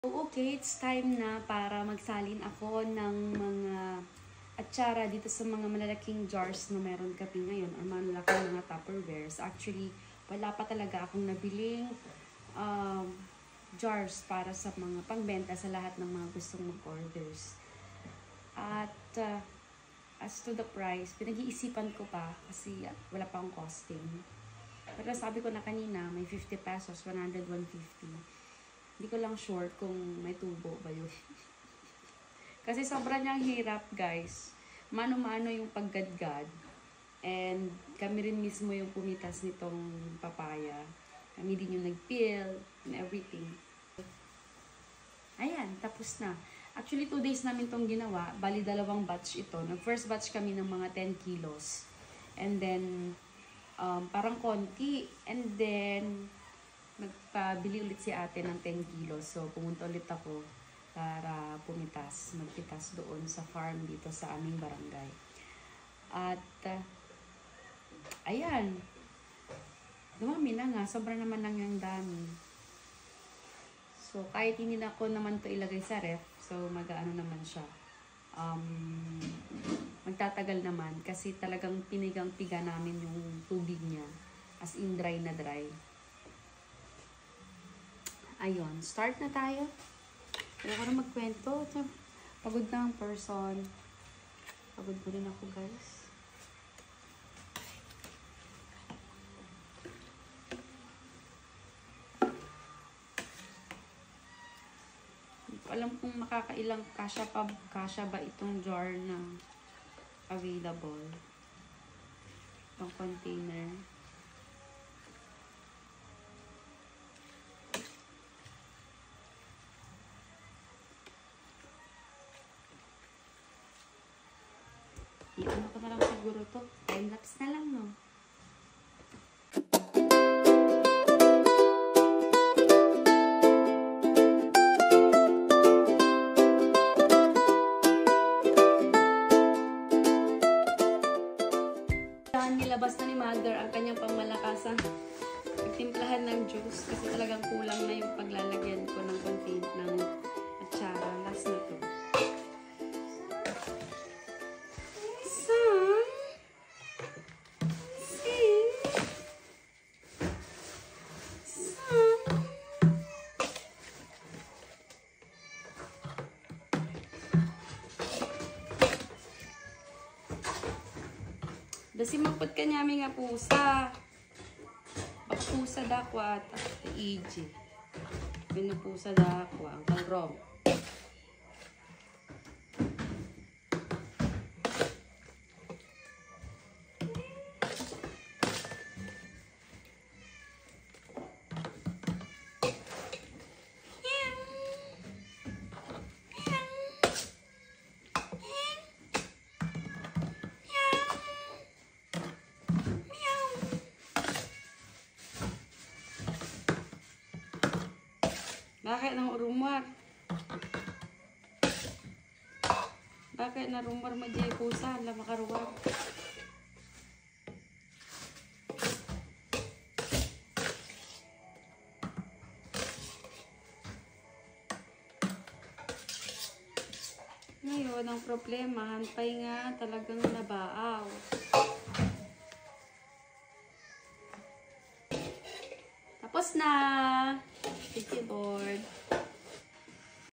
Okay, it's time na para magsalin ako ng mga atsara dito sa mga malalaking jars na meron kami ngayon or malalaking mga Tupperwares. Actually, wala pa talaga akong nabiling jars para sa mga pangbenta sa lahat ng mga gustong mag-orders. At as to the price, pinag-iisipan ko pa kasi wala pa akong costing. Pero sabi ko na kanina, may 50 pesos, 100, 150. Hindi ko lang sure kung may tubo ba yun. Kasi sobrang niyang hirap, guys. Mano-mano yung paggadgad. And kami rin mismo yung pumitas nitong papaya. Kami din yung nag-peel and everything. Ayan, tapos na. Actually, 2 days namin itong ginawa. Bali, 2 batch ito. Nag-first batch kami ng mga 10 kilos. And then, parang konti. And then, nagpabili ulit si ate ng 10 kilos. So, pumunta ulit ako para magpitas doon sa farm dito sa aming barangay. At, ayan. Dumami na nga. Sobra naman lang yung dami. So, kahit hindi na ako naman to ilagay sa ref, so, mag-ano naman siya. Magtatagal naman kasi talagang pinigang-piga namin yung tubig niya. As in, dry na dry. Ayun, start na tayo. Kaya ko na magkwento. Pagod na ang person. Pagod ko rin ako, guys. Hindi ko alam kung makakailang kasya ba itong jar na available. Itong container. Ano ko na lang siguro to. Time-lapse na lang, no? Nilabas na ni Mother ang kanyang pangmalakasang pagtimplahan ng juice kasi talagang kulang na yung paglalagyan ko ng content ng atsara. Last na to. Dasi mapot ka nyami nga pusa. Pusa dakwa at iji. Pinupusa dakwa ang kalrong. Bakit nang rumor? Bakit na rumor majay pusa? Wala makaruwag. Ngayon, ang problema, hanpay nga talagang nabaaw.